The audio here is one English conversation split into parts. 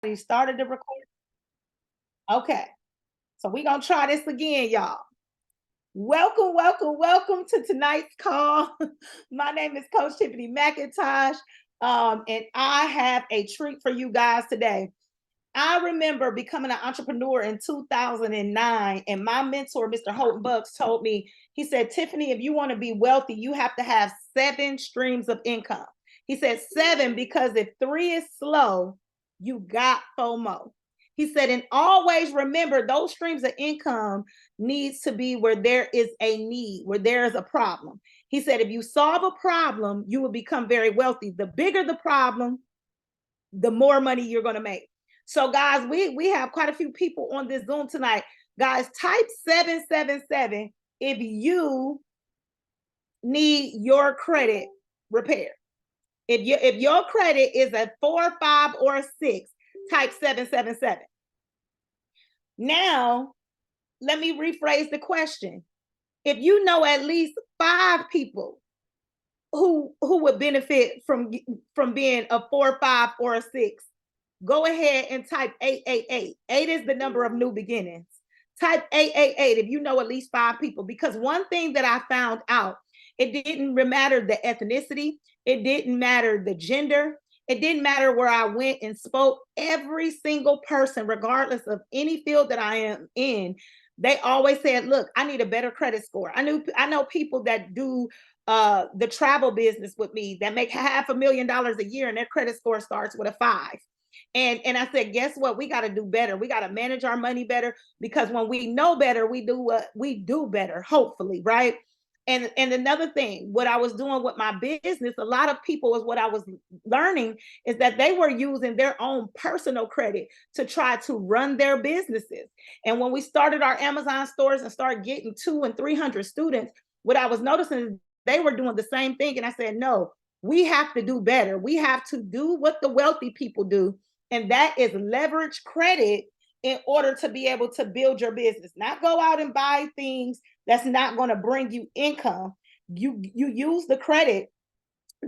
You started the record. Okay. So we're gonna try this again, y'all. Welcome, welcome, welcome to tonight's call. My name is Coach Tiffany McIntosh. And I have a treat for you guys today. I remember becoming an entrepreneur in 2009, and my mentor, Mr. Holton Bucks, told me, he said, Tiffany, if you want to be wealthy, you have to have 7 streams of income. He said 7 because if 3 is slow, you got FOMO. He said, and always remember those streams of income needs to be where there is a need, where there is a problem. He said, if you solve a problem, you will become very wealthy. The bigger the problem, the more money you're going to make. So guys, we have quite a few people on this Zoom tonight. Guys, type 777 if you need your credit repaired. If your credit is a 4, 5, or a 6, type 777. Now, let me rephrase the question. If you know at least 5 people who would benefit from being a 4, 5, or a 6, go ahead and type 888. 8 is the number of new beginnings. Type 888 if you know at least 5 people, because one thing that I found out, it didn't matter the ethnicity, it didn't matter the gender, it didn't matter where I went and spoke. Every single person, regardless of any field that I am in, they always said, look, I need a better credit score. I know people that do the travel business with me that make $500,000 a year and their credit score starts with a 5. And I said, guess what? We got to do better. We got to manage our money better, because when we know better, we do what we do better, hopefully, right? And another thing, what I was doing with my business, a lot of people is what I was learning is that they were using their own personal credit to try to run their businesses. And when we started our Amazon stores and started getting 200 and 300 students, what I was noticing is they were doing the same thing. And I said, no, we have to do better. We have to do what the wealthy people do, and that is leverage credit in order to be able to build your business. Not go out and buy things that's not going to bring you income. You use the credit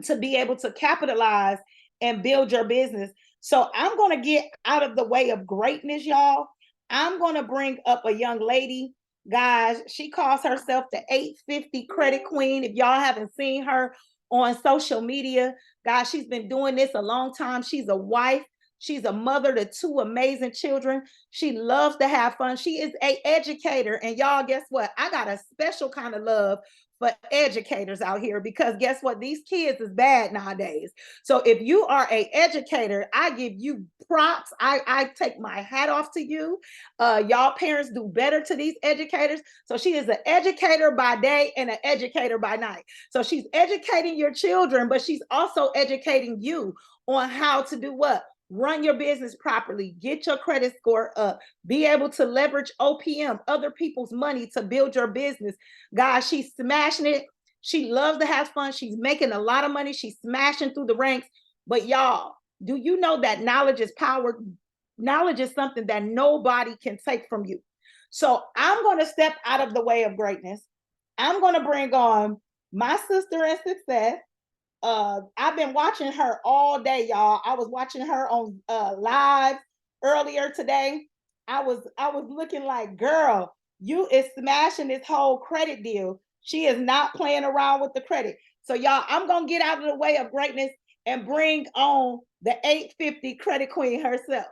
to be able to capitalize and build your business. So I'm going to get out of the way of greatness, y'all. I'm going to bring up a young lady. Guys, she calls herself the 850 Credit Queen. If y'all haven't seen her on social media, guys, she's been doing this a long time. She's a wife. She's a mother to 2 amazing children. She loves to have fun. She is an educator. And y'all, guess what? I got a special kind of love for educators out here, because guess what? These kids is bad nowadays. So if you are an educator, I give you props. I take my hat off to you. Y'all parents do better to these educators. So she is an educator by day and an educator by night. So she's educating your children, but she's also educating you on how to do what? Run your business properly, get your credit score up, be able to leverage OPM, other people's money, to build your business. Guys, she's smashing it. She loves to have fun. She's making a lot of money. She's smashing through the ranks. But y'all, do you know that knowledge is power? Knowledge is something that nobody can take from you. So I'm going to step out of the way of greatness. I'm going to bring on my sister in success. I've been watching her all day, y'all. I was watching her on live earlier today. I was looking like, girl, you is smashing this whole credit deal. She is not playing around with the credit. So y'all, I'm gonna get out of the way of greatness and bring on the 850 Credit Queen herself.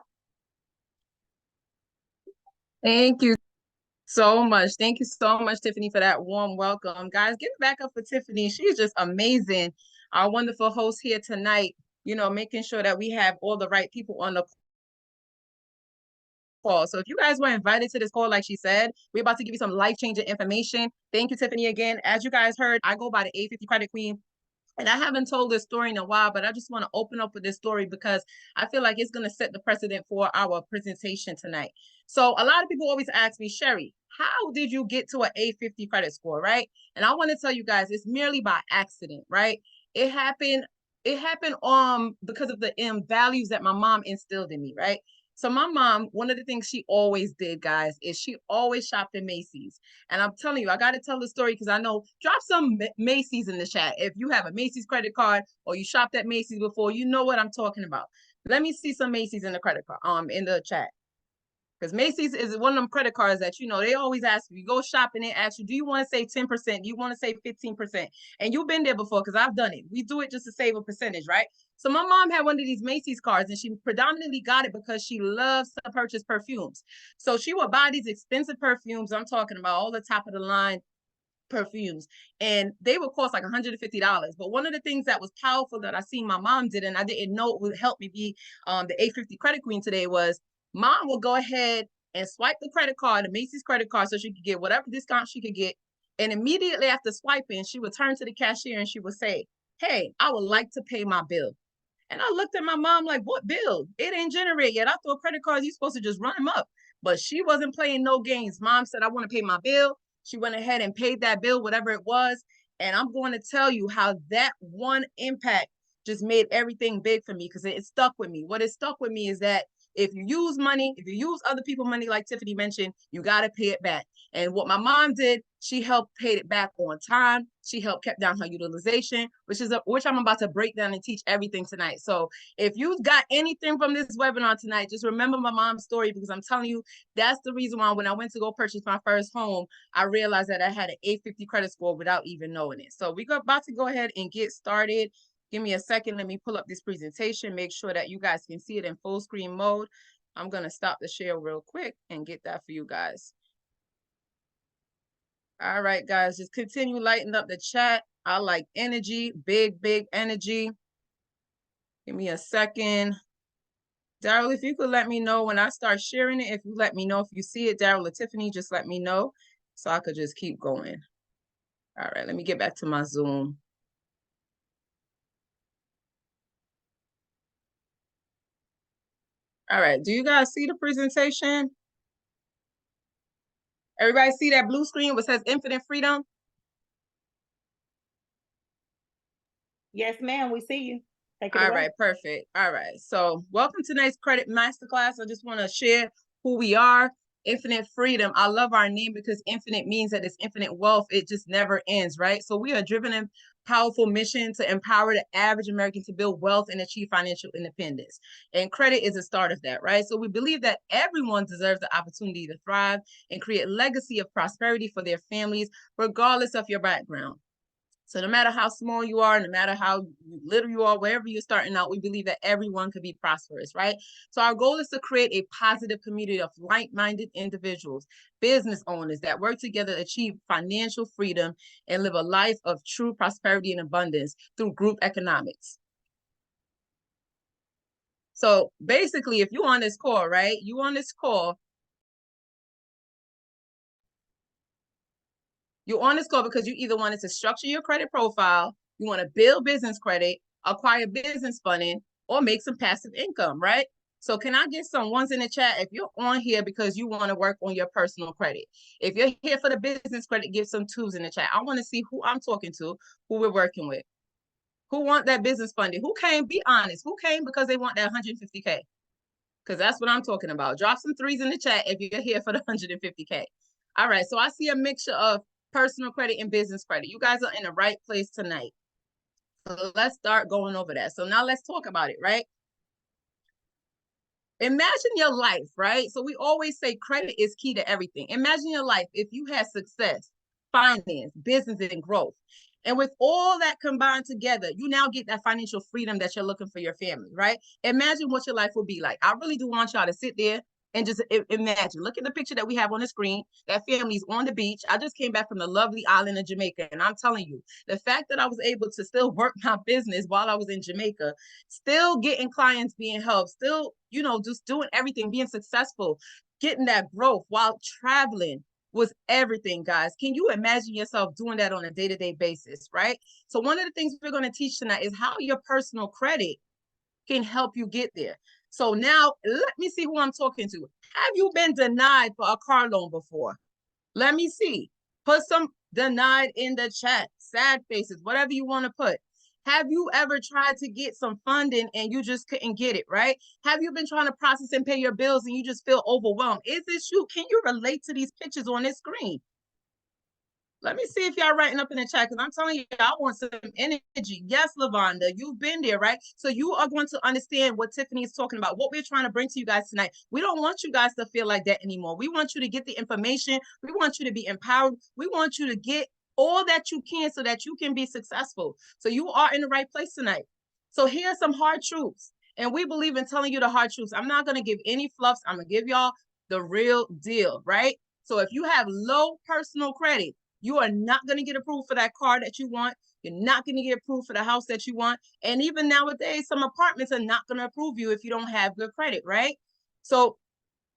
Thank you so much. Thank you so much, Tiffany, for that warm welcome. Guys, give it back up for Tiffany. She's just amazing. Our wonderful host here tonight, making sure that we have all the right people on the call. So if you guys were invited to this call, like she said, we're about to give you some life-changing information. Thank you, Tiffany, again. As you guys heard, I go by the 850 Credit Queen. And I haven't told this story in a while, but I just want to open up with this story because I feel like it's going to set the precedent for our presentation tonight. So a lot of people always ask me, Sherry, how did you get to an 850 credit score, right? And I want to tell you guys, it's merely by accident, right? It happened because of the values that my mom instilled in me, right? So my mom, one of the things she always did, guys, is she always shopped at Macy's. And I'm telling you, I got to tell the story because I know, drop some Macy's in the chat. If you have a Macy's credit card or you shopped at Macy's before, you know what I'm talking about. Let me see some Macy's in the credit card, in the chat. Because Macy's is one of them credit cards that, they always ask you go shopping and ask you, do you want to save 10%? Do you want to save 15%? And you've been there before because I've done it. We do it just to save a percentage, right? So my mom had one of these Macy's cards and she predominantly got it because she loves to purchase perfumes. So she would buy these expensive perfumes. I'm talking about all the top of the line perfumes, and they would cost like $150. But one of the things that was powerful that I seen my mom did, and I didn't know it would help me be the 850 credit queen today, was mom will go ahead and swipe the credit card, the Macy's credit card, so she could get whatever discount she could get. And immediately after swiping, she would turn to the cashier and she would say, "Hey, I would like to pay my bill." And I looked at my mom like, "What bill? It ain't generated yet. I thought credit cards, you're supposed to just run them up." But she wasn't playing no games. Mom said, "I want to pay my bill." She went ahead and paid that bill, whatever it was. And I'm going to tell you how that one impact just made everything big for me because it stuck with me. What it stuck with me is that if you use money, if you use other people's money, like Tiffany mentioned, you got to pay it back. And what my mom did, she helped pay it back on time. She helped kept down her utilization, which I'm about to break down and teach everything tonight. So if you got anything from this webinar tonight, just remember my mom's story, because I'm telling you, that's the reason why when I went to go purchase my first home, I realized that I had an 850 credit score without even knowing it. So we're about to go ahead and get started. Give me a second. Let me pull up this presentation, make sure that you guys can see it in full screen mode. I'm going to stop the share real quick and get that for you guys. All right, guys, just continue lighting up the chat. I like energy, big, big energy. Give me a second. Daryl, if you could let me know when I start sharing it, if you let me know if you see it, Daryl or Tiffany, just let me know so I could just keep going. All right, let me get back to my Zoom. All right, do you guys see the presentation? Everybody see that blue screen which says Infinite Freedom? Yes, ma'am, we see you. Take it All away. right, perfect. All right, so welcome to tonight's Credit Masterclass. I just want to share who we are. Infinite Freedom. I love our name because infinite means that it's infinite wealth. It just never ends, right? So we are driven in powerful mission to empower the average American to build wealth and achieve financial independence. And credit is a start of that, right? So we believe that everyone deserves the opportunity to thrive and create a legacy of prosperity for their families, regardless of your background. So no matter how small you are, no matter how little you are, wherever you're starting out, we believe that everyone could be prosperous, right? So our goal is to create a positive community of like-minded individuals, business owners that work together to achieve financial freedom and live a life of true prosperity and abundance through group economics. So basically, if you're on this call, right, you on this call, you're on this call because you either wanted to structure your credit profile, you want to build business credit, acquire business funding, or make some passive income, right? So can I get some ones in the chat if you're on here because you want to work on your personal credit? If you're here for the business credit, give some twos in the chat. I want to see who I'm talking to, who we're working with. Who want that business funding? Who came, be honest, who came because they want that 150K? Because that's what I'm talking about. Drop some threes in the chat if you're here for the 150K. All right, so I see a mixture of personal credit and business credit. You guys are in the right place tonight. So let's start going over that. So now let's talk about it, right? Imagine your life, right? So we always say credit is key to everything. Imagine your life if you had success, finance, business, and growth. And with all that combined together, you now get that financial freedom that you're looking for your family, right? Imagine what your life would be like. I really do want y'all to sit there and just imagine. Look at the picture that we have on the screen. That family's on the beach. I just came back from the lovely island of Jamaica. And I'm telling you, the fact that I was able to still work my business while I was in Jamaica, still getting clients being helped, still, just doing everything, being successful, getting that growth while traveling was everything, guys. Can you imagine yourself doing that on a day-to-day basis, right? So one of the things we're going to teach tonight is how your personal credit can help you get there. So now let me see who I'm talking to. Have you been denied for a car loan before? Let me see. Put some denied in the chat, sad faces, whatever you want to put. Have you ever tried to get some funding and you just couldn't get it, right? Have you been trying to process and pay your bills and you just feel overwhelmed? Is this you? Can you relate to these pictures on this screen? Let me see if y'all writing up in the chat, because I'm telling you, I want some energy. Yes, Lavonda, you've been there, right? So you are going to understand what Tiffany is talking about, what we're trying to bring to you guys tonight. We don't want you guys to feel like that anymore. We want you to get the information. We want you to be empowered. We want you to get all that you can so that you can be successful. So you are in the right place tonight. So here are some hard truths. And we believe in telling you the hard truths. I'm not going to give any fluffs. I'm going to give y'all the real deal, right? So if you have low personal credit, you are not going to get approved for that car that you want. You're not going to get approved for the house that you want. And even nowadays, some apartments are not going to approve you if you don't have good credit, right? So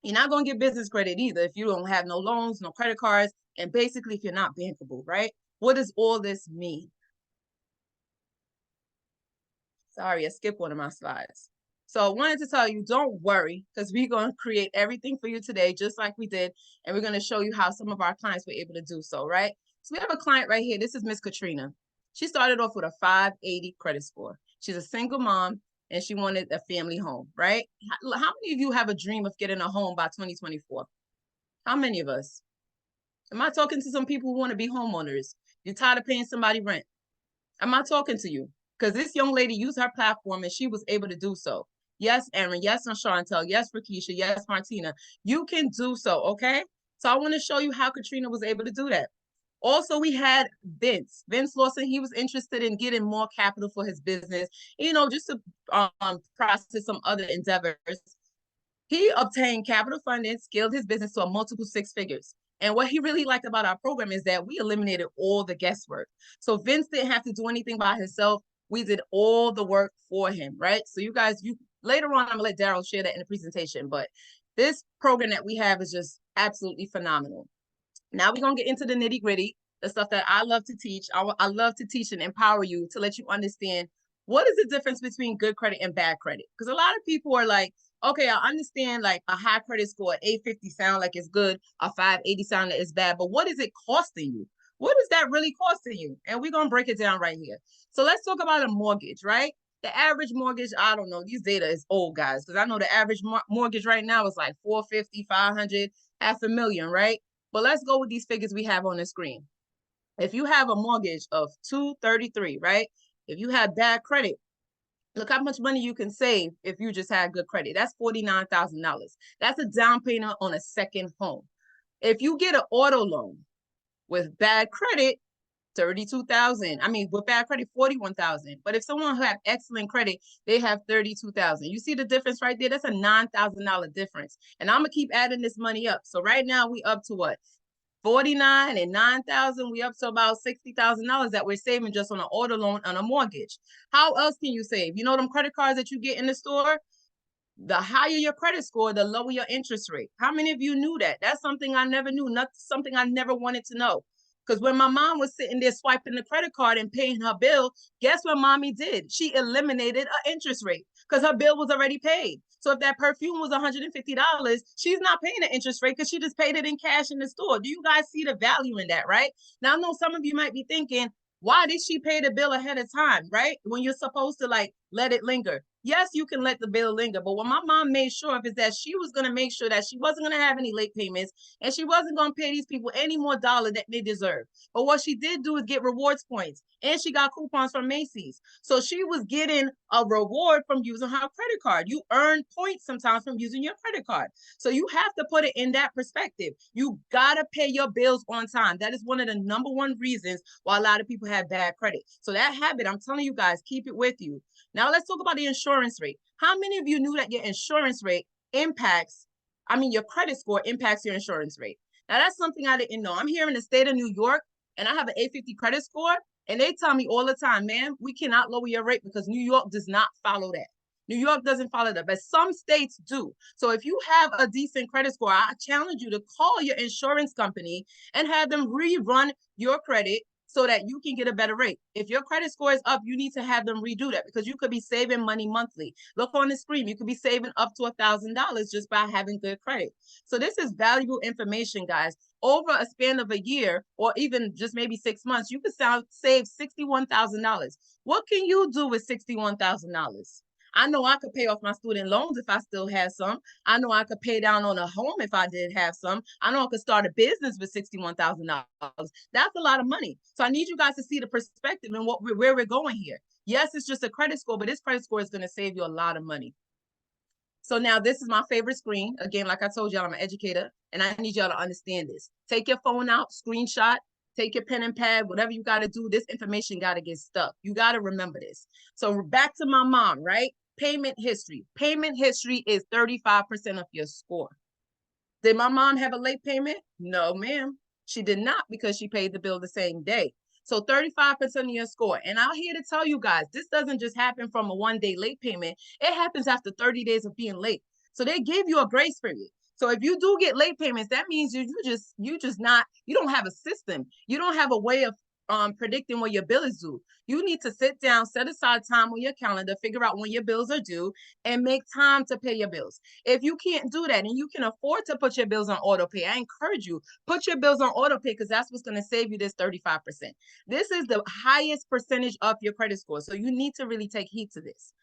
you're not going to get business credit either if you don't have no loans, no credit cards, and basically if you're not bankable, right? What does all this mean? Sorry, I skipped one of my slides. So I wanted to tell you, don't worry, because we're going to create everything for you today, just like we did. And we're going to show you how some of our clients were able to do so, right? So we have a client right here. This is Miss Katrina. She started off with a 580 credit score. She's a single mom, and she wanted a family home, right? How many of you have a dream of getting a home by 2024? How many of us? Am I talking to some people who want to be homeowners? You're tired of paying somebody rent? Am I talking to you? Because this young lady used her platform and she was able to do so. Yes, Aaron. Yes, Chantel. Yes, Rakisha. Yes, Martina. You can do so, okay? So I want to show you how Katrina was able to do that. Also, we had Vince Lawson. He was interested in getting more capital for his business, just to process some other endeavors. He obtained capital funding, scaled his business to a multiple six figures. And what he really liked about our program is that we eliminated all the guesswork. So Vince didn't have to do anything by himself. We did all the work for him, right? So you guys, later on, I'm gonna let Daryl share that in the presentation, but this program that we have is just absolutely phenomenal. Now we're gonna get into the nitty gritty, the stuff that I love to teach. I love to teach and empower you to let you understand what is the difference between good credit and bad credit. Because a lot of people are like, okay, I understand like a high credit score, 850 sound like it's good, a 580 sound like it's bad, but what is it costing you? What is that really costing you? And we're gonna break it down right here. So let's talk about a mortgage, right? The average mortgage, I don't know, these data is old, guys, because I know the average mortgage right now is like 450, 500, $500,000, right? But let's go with these figures we have on the screen. If you have a mortgage of 233, right? If you have bad credit, look how much money you can save if you just had good credit. That's $49,000. That's a down payment on a second home. If you get an auto loan with bad credit, 32,000. I mean, with bad credit, 41,000. But if someone who have excellent credit, they have 32,000. You see the difference right there? That's a $9,000 difference. And I'm gonna keep adding this money up. So right now we up to what? 49 and 9,000. We up to about $60,000 that we're saving just on an auto loan on a mortgage. How else can you save? You know them credit cards that you get in the store? The higher your credit score, the lower your interest rate. How many of you knew that? That's something I never knew, not something I never wanted to know. Because when my mom was sitting there swiping the credit card and paying her bill, guess what mommy did? She eliminated an interest rate because her bill was already paid. So if that perfume was $150, she's not paying an interest rate because she just paid it in cash in the store. Do you guys see the value in that, right? Now, I know some of you might be thinking, why did she pay the bill ahead of time, right? When you're supposed to like let it linger. Yes, you can let the bill linger, but what my mom made sure of is that she was going to make sure that she wasn't going to have any late payments and she wasn't going to pay these people any more dollar that they deserve. But what she did do is get rewards points and she got coupons from Macy's. So she was getting a reward from using her credit card. You earn points sometimes from using your credit card. So you have to put it in that perspective. You got to pay your bills on time. That is one of the number one reasons why a lot of people have bad credit. So that habit, I'm telling you guys, keep it with you. Now let's talk about the insurance rate. How many of you knew that your insurance rate your credit score impacts your insurance rate? Now that's something I didn't know. I'm here in the state of New York and I have an 850 credit score and they tell me all the time, man, we cannot lower your rate because New York does not follow that. New York doesn't follow that, but some states do. So if you have a decent credit score, I challenge you to call your insurance company and have them rerun your credit so that you can get a better rate. If your credit score is up, you need to have them redo that because you could be saving money monthly. Look on the screen. You could be saving up to $1,000 just by having good credit. So this is valuable information, guys. Over a span of a year or even just maybe 6 months, you could save $61,000. What can you do with $61,000? I know I could pay off my student loans if I still had some. I know I could pay down on a home if I did have some. I know I could start a business with $61,000. That's a lot of money. So I need you guys to see the perspective and where we're going here. Yes, it's just a credit score, but this credit score is going to save you a lot of money. So now this is my favorite screen. Again, like I told y'all, I'm an educator, and I need y'all to understand this. Take your phone out, screenshot, take your pen and pad, whatever you got to do. This information got to get stuck. You got to remember this. So back to my mom, right? Payment history. Payment history is 35% of your score. Did my mom have a late payment? No, ma'am. She did not, because she paid the bill the same day. So 35% of your score. And I'm here to tell you guys, this doesn't just happen from a 1-day late payment. It happens after 30 days of being late. So they give you a grace period. So if you do get late payments, that means you don't have a system. You don't have a way of predicting when your bill is due. You need to sit down, set aside time on your calendar, figure out when your bills are due, and make time to pay your bills. If you can't do that and you can afford to put your bills on auto pay, I encourage you, put your bills on auto pay, because that's what's going to save you this 35%. This is the highest percentage of your credit score. So you need to really take heed to this.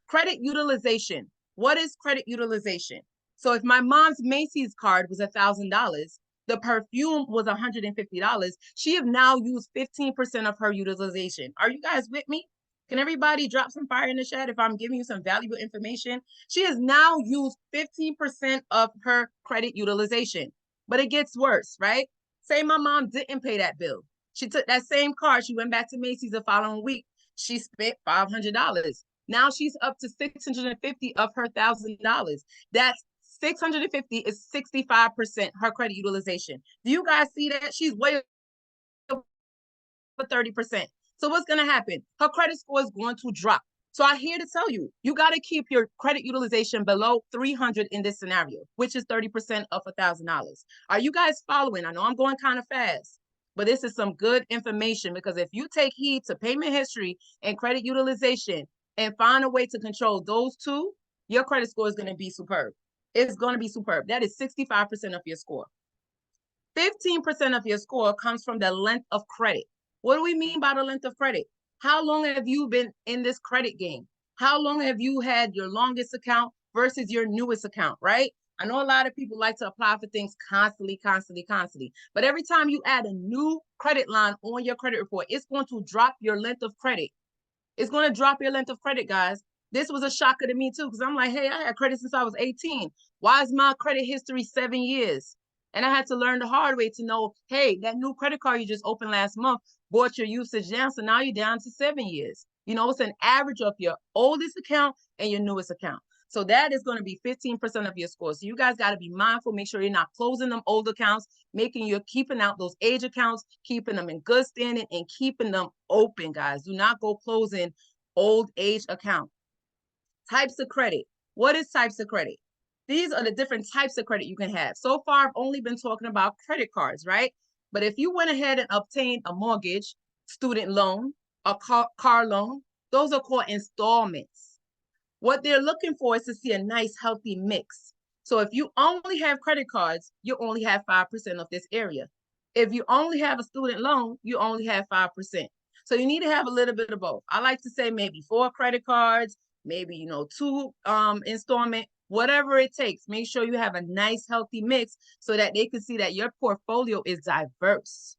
Credit utilization. What is credit utilization? So if my mom's Macy's card was $1,000, the perfume was $150, she have now used 15% of her utilization. Are you guys with me? Can everybody drop some fire in the chat if I'm giving you some valuable information? She has now used 15% of her credit utilization. But it gets worse, right? Say my mom didn't pay that bill. She took that same card. She went back to Macy's the following week. She spent $500. Now she's up to 650 of her $1,000. That's 650 is 65% her credit utilization. Do you guys see that? She's way over 30%. So what's going to happen? Her credit score is going to drop. So I'm here to tell you, you got to keep your credit utilization below 300 in this scenario, which is 30% of $1,000. Are you guys following? I know I'm going kind of fast, but this is some good information, because if you take heed to payment history and credit utilization and find a way to control those two, your credit score is going to be superb. It's going to be superb. That is 65% of your score. 15% of your score comes from the length of credit. What do we mean by the length of credit? How long have you been in this credit game? How long have you had your longest account versus your newest account, right? I know a lot of people like to apply for things constantly. But every time you add a new credit line on your credit report, it's going to drop your length of credit. It's going to drop your length of credit, guys. This was a shocker to me too, because I'm like, hey, I had credit since I was 18. Why is my credit history 7 years? And I had to learn the hard way to know, hey, that new credit card you just opened last month brought your usage down. So now you're down to 7 years. You know, it's an average of your oldest account and your newest account. So that is going to be 15% of your score. So you guys got to be mindful. Make sure you're not closing them old accounts, you're keeping out those age accounts, keeping them in good standing, and keeping them open, guys. Do not go closing old age account. Types of credit. What is types of credit? These are the different types of credit you can have. So far, I've only been talking about credit cards, right? But if you went ahead and obtained a mortgage, student loan, a car loan, those are called installments. What they're looking for is to see a nice, healthy mix. So if you only have credit cards, you only have 5% of this area. If you only have a student loan, you only have 5%. So you need to have a little bit of both. I like to say maybe 4 credit cards, maybe, 2 installment, whatever it takes. Make sure you have a nice, healthy mix so that they can see that your portfolio is diverse.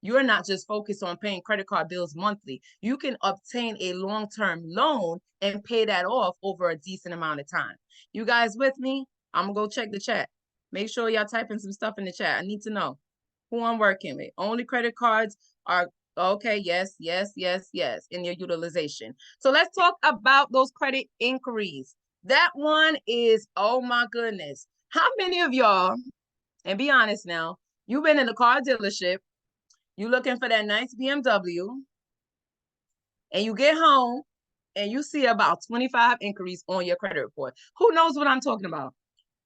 You're not just focused on paying credit card bills monthly. You can obtain a long-term loan and pay that off over a decent amount of time. You guys with me? I'm gonna go check the chat. Make sure y'all typing some stuff in the chat. I need to know who I'm working with. Only credit cards are okay. Yes, in your utilization. So let's talk about those credit inquiries. That one is, oh my goodness. How many of y'all, and be honest now, you've been in a car dealership, you looking for that nice BMW, and you get home and you see about 25 inquiries on your credit report. Who knows what I'm talking about?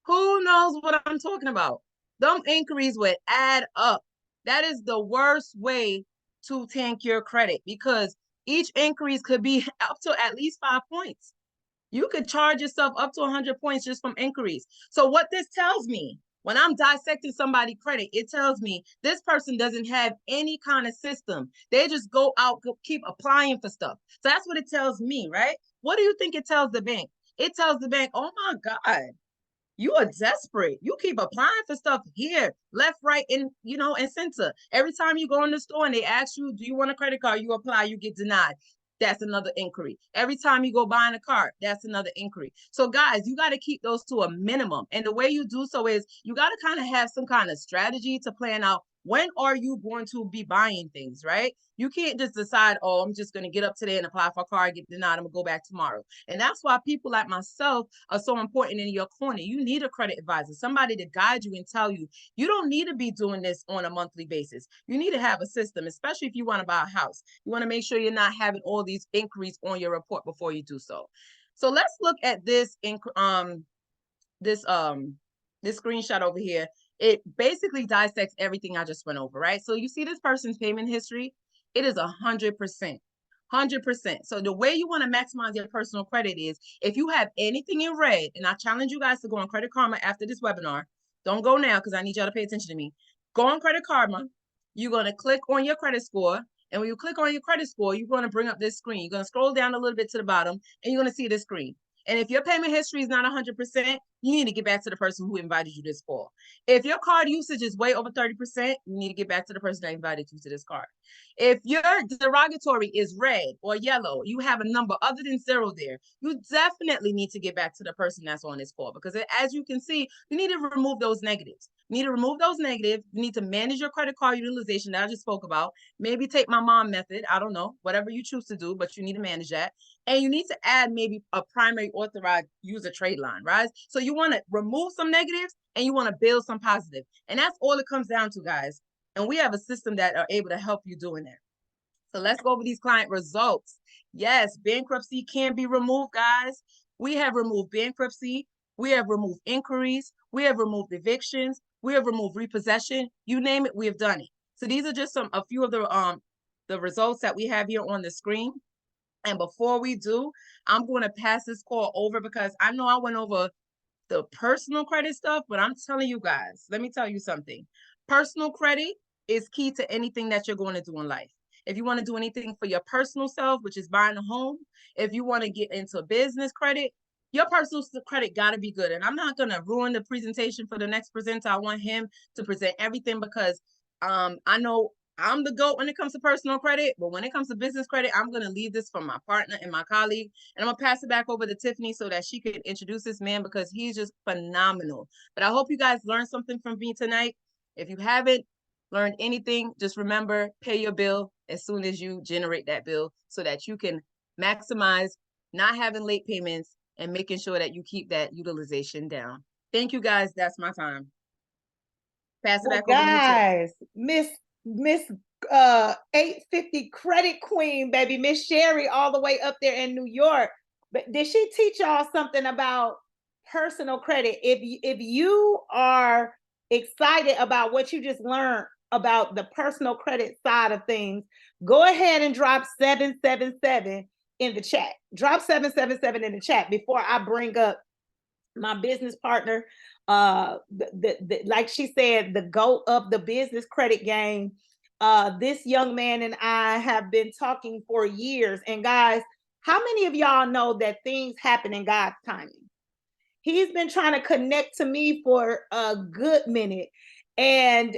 Who knows what I'm talking about? Them inquiries would add up. That is the worst way to tank your credit, because each inquiries could be up to at least 5 points. You could charge yourself up to 100 points just from inquiries. So what this tells me, When I'm dissecting somebody's credit, it tells me this person doesn't have any kind of system. They just go out, keep applying for stuff. So that's what it tells me, right? What do you think it tells the bank? It tells the bank, oh my God, you are desperate. You keep applying for stuff here, left, right, and and center. Every time you go in the store and they ask you, do you want a credit card? You apply, you get denied. That's another inquiry. Every time you go buying a car, that's another inquiry. So guys, you got to keep those to a minimum. And the way you do so is you got to kind of have some kind of strategy to plan out when are you going to be buying things, right? You can't just decide, oh, I'm just going to get up today and apply for a car, get denied, I'm going to go back tomorrow. And that's why people like myself are so important in your corner. You need a credit advisor, somebody to guide you and tell you, you don't need to be doing this on a monthly basis. You need to have a system, especially if you want to buy a house. You want to make sure you're not having all these inquiries on your report before you do so. So let's look at this this screenshot over here. It basically dissects everything I just went over, right? So you see this person's payment history, it is 100%. 100%. So the way you want to maximize your personal credit is if you have anything in red, and I challenge you guys to go on Credit Karma after this webinar. Don't go now because I need y'all to pay attention to me. Go on Credit Karma. You're going to click on your credit score. And when you click on your credit score, you're going to bring up this screen. You're going to scroll down a little bit to the bottom, and you're going to see this screen. And if your payment history is not 100%, you need to get back to the person who invited you to this call. If your card usage is way over 30%, you need to get back to the person that invited you to this card. If your derogatory is red or yellow, you have a number other than 0 there, you definitely need to get back to the person that's on this call, because as you can see, you need to remove those negatives. You need to remove those negatives. You need to manage your credit card utilization that I just spoke about. Maybe take my mom method. I don't know, whatever you choose to do, but you need to manage that. And you need to add maybe a primary authorized user trade line, right? So you want to remove some negatives and you want to build some positive. And that's all it comes down to, guys. And we have a system that are able to help you doing that. So let's go over these client results. Yes, bankruptcy can be removed, guys. We have removed bankruptcy. We have removed inquiries. We have removed evictions. We have removed repossession. You name it, we have done it. So these are just a few of the results that we have here on the screen. And before we do, I'm going to pass this call over because I know I went over the personal credit stuff, but I'm telling you guys, let me tell you something. Personal credit is key to anything that you're going to do in life. If you want to do anything for your personal self, which is buying a home, if you want to get into business credit, your personal credit got to be good. And I'm not going to ruin the presentation for the next presenter. I want him to present everything because I know I'm the GOAT when it comes to personal credit, but when it comes to business credit, I'm going to leave this for my partner and my colleague. And I'm going to pass it back over to Tiffany so that she can introduce this man because he's just phenomenal. But I hope you guys learned something from me tonight. If you haven't learned anything, just remember, pay your bill as soon as you generate that bill so that you can maximize not having late payments and making sure that you keep that utilization down. Thank you, guys. That's my time. Pass it back over to you, guys. Miss 850 credit queen, baby, Miss Sherry, all the way up there in New York. But did she teach y'all something about personal credit? If you are excited about what you just learned about the personal credit side of things, go ahead and drop 777 in the chat. Drop 777 in the chat before I bring up my business partner. Like she said, the GOAT of the business credit game. This young man and I have been talking for years. And guys, how many of y'all know that things happen in God's timing? He's been trying to connect to me for a good minute. And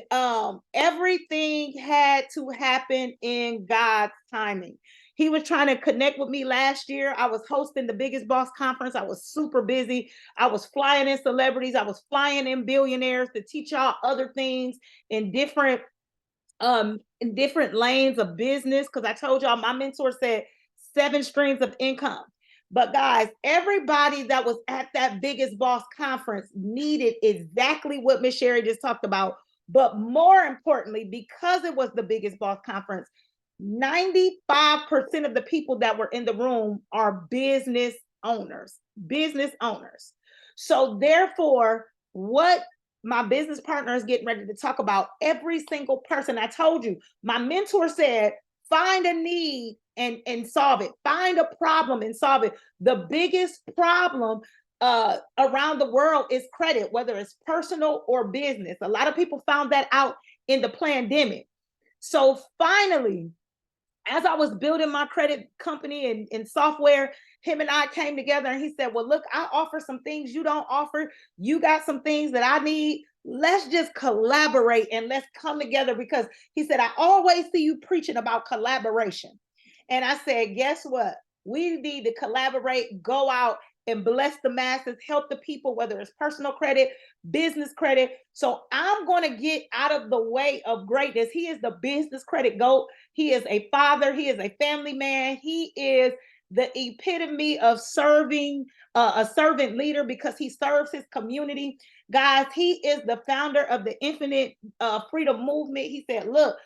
everything had to happen in God's timing. He was trying to connect with me last year. I was hosting the Biggest Boss Conference. I was super busy. I was flying in celebrities. I was flying in billionaires to teach y'all other things in different lanes of business. Because I told y'all my mentor said 7 streams of income. But guys, everybody that was at that Biggest Boss Conference needed exactly what Miss Sherry just talked about. But more importantly, because it was the Biggest Boss Conference, 95% of the people that were in the room are business owners. So therefore, what my business partner is getting ready to talk about, every single person, I told you, my mentor said, find a need and solve it. Find a problem and solve it. The biggest problem around the world is credit, whether it's personal or business. A lot of people found that out in the pandemic. So finally, as I was building my credit company and software, him and I came together and he said, well, look, I offer some things you don't offer. You got some things that I need. Let's just collaborate and let's come together, because he said, I always see you preaching about collaboration. And I said, guess what? We need to collaborate, go out and bless the masses, help the people, whether it's personal credit, business credit. So I'm going to get out of the way of greatness. He is the business credit GOAT. He is a father. He is a family man. He is the epitome of serving, a servant leader, because he serves his community. Guys, he is the founder of the Infinite Freedom Movement. He said, look,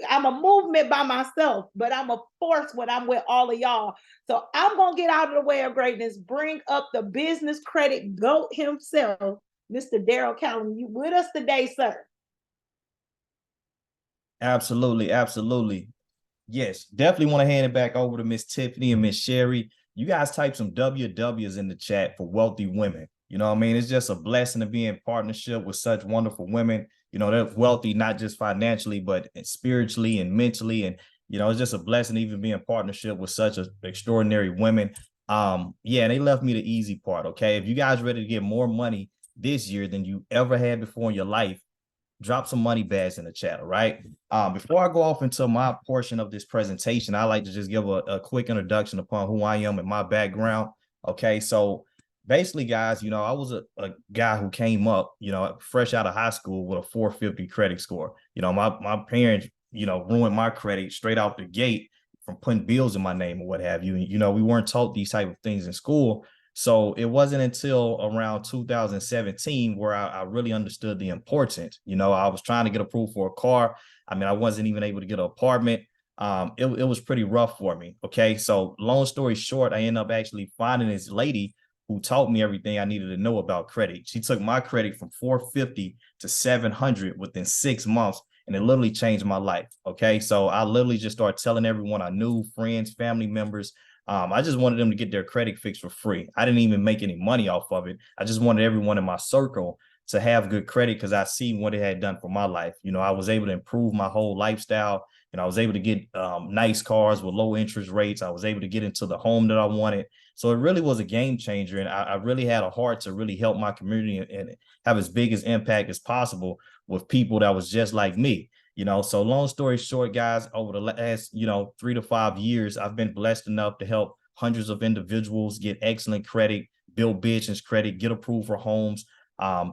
I'm a movement by myself, but I'm a force when I'm with all of y'all. So I'm going to get out of the way of greatness, bring up the business credit GOAT himself, Mr. Daryl Callum. You with us today, sir? Absolutely, absolutely. Yes, definitely want to hand it back over to Miss Tiffany and Miss Sherry. You guys type some WWs in the chat for wealthy women. You know what I mean? It's just a blessing to be in partnership with such wonderful women. You know, they're wealthy, not just financially, but spiritually and mentally. And, you know, it's just a blessing to even be in partnership with such extraordinary women. Yeah, they left me the easy part. Okay. If you guys ready to get more money this year than you ever had before in your life, drop some money bags in the chat, all right? Before I go off into my portion of this presentation, I like to just give a quick introduction upon who I am and my background, okay? So basically, guys, you know, I was a guy who came up, you know, fresh out of high school with a 450 credit score. You know, my parents, you know, ruined my credit straight out the gate from putting bills in my name or what have you. And, you know, we weren't taught these type of things in school. So it wasn't until around 2017 where I really understood the importance. You know, I was trying to get approved for a car. I mean, I wasn't even able to get an apartment. It was pretty rough for me. Okay. So long story short, I ended up actually finding this lady who taught me everything I needed to know about credit. She took my credit from 450 to 700 within 6 months. And it literally changed my life. Okay. So I literally just started telling everyone I knew, friends, family members. I just wanted them to get their credit fixed for free. I didn't even make any money off of it. I just wanted everyone in my circle to have good credit because I see what it had done for my life. You know, I was able to improve my whole lifestyle, and I was able to get nice cars with low interest rates. I was able to get into the home that I wanted. So it really was a game changer. And I really had a heart to really help my community and have as big as impact as possible with people that was just like me. You know, so long story short, guys, over the last, 3 to 5 years, I've been blessed enough to help hundreds of individuals get excellent credit, build business credit, get approved for homes,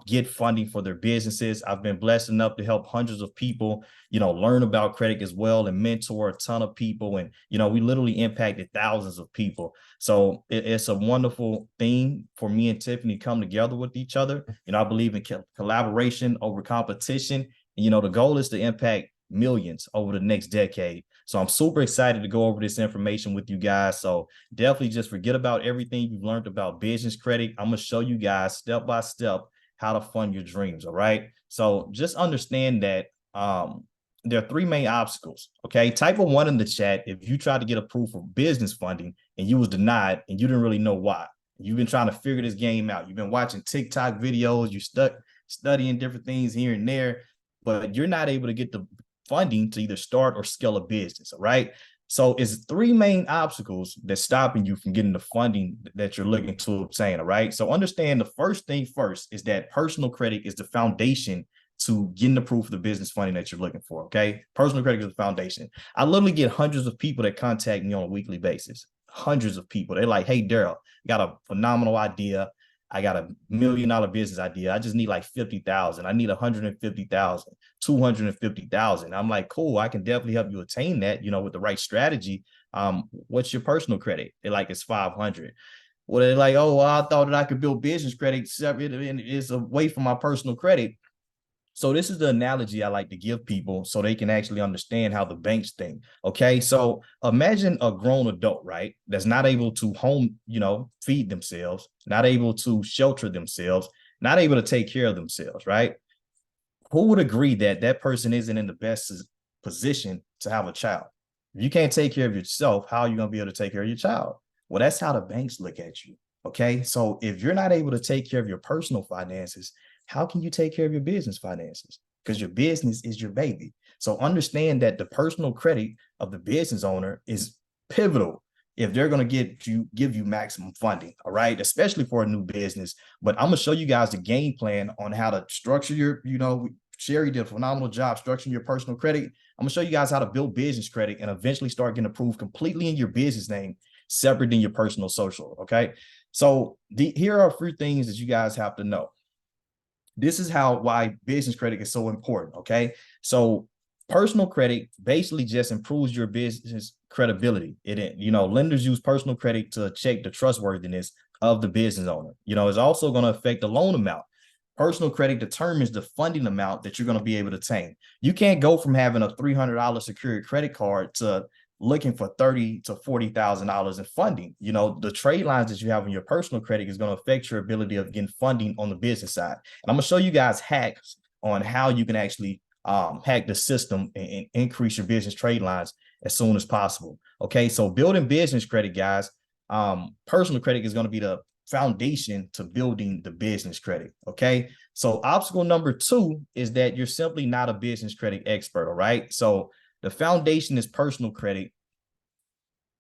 get funding for their businesses. I've been blessed enough to help hundreds of people, learn about credit as well and mentor a ton of people. And, we literally impacted thousands of people. So it's a wonderful thing for me and Tiffany to come together with each other. I believe in collaboration over competition. And, the goal is to impact millions over the next decade. So I'm super excited to go over this information with you guys. So definitely just forget about everything you've learned about business credit. I'm going to show you guys step by step how to fund your dreams. All right. So just understand that there are three main obstacles. Okay. Type a 1 in the chat if you tried to get approved for business funding and you was denied and you didn't really know why. You've been trying to figure this game out. You've been watching TikTok videos. You studying different things here and there, but you're not able to get the funding to either start or scale a business. All right. So it's three main obstacles that's stopping you from getting the funding that you're looking to obtain. All right. So understand the first thing first is that personal credit is the foundation to getting approved for the business funding that you're looking for. Okay. Personal credit is the foundation. I literally get hundreds of people that contact me on a weekly basis. Hundreds of people. They're like, hey, Daryl, got a phenomenal idea. I got $1 million business idea. I just need like 50,000. I need 150,000, 250,000. I'm like, cool. I can definitely help you attain that, with the right strategy. What's your personal credit? They're like, it's 500. Well, they're like, oh, well, I thought that I could build business credit. It's away from my personal credit. So this is the analogy I like to give people so they can actually understand how the banks think. Okay. So imagine a grown adult, right? That's not able to feed themselves, not able to shelter themselves, not able to take care of themselves, right? Who would agree that that person isn't in the best position to have a child? If you can't take care of yourself, how are you going to be able to take care of your child? Well, that's how the banks look at you. Okay. So if you're not able to take care of your personal finances, how can you take care of your business finances? Because your business is your baby. So understand that the personal credit of the business owner is pivotal if they're going to give you maximum funding. All right. Especially for a new business. But I'm going to show you guys the game plan on how to structure your, Sherry did a phenomenal job structuring your personal credit. I'm going to show you guys how to build business credit and eventually start getting approved completely in your business name, separate than your personal social. Okay. So here are a few things that you guys have to know. This is why business credit is so important. Okay. So personal credit basically just improves your business credibility. Lenders use personal credit to check the trustworthiness of the business owner. It's also going to affect the loan amount. Personal credit determines the funding amount that you're going to be able to obtain. You can't go from having a $300 secured credit card to looking for $30,000 to $40,000 in funding. The trade lines that you have on your personal credit is going to affect your ability of getting funding on the business side. And I'm going to show you guys hacks on how you can actually hack the system and increase your business trade lines as soon as possible. Okay, so building business credit, guys, personal credit is going to be the foundation to building the business credit. Okay, so obstacle number 2 is that you're simply not a business credit expert. All right, so the foundation is personal credit.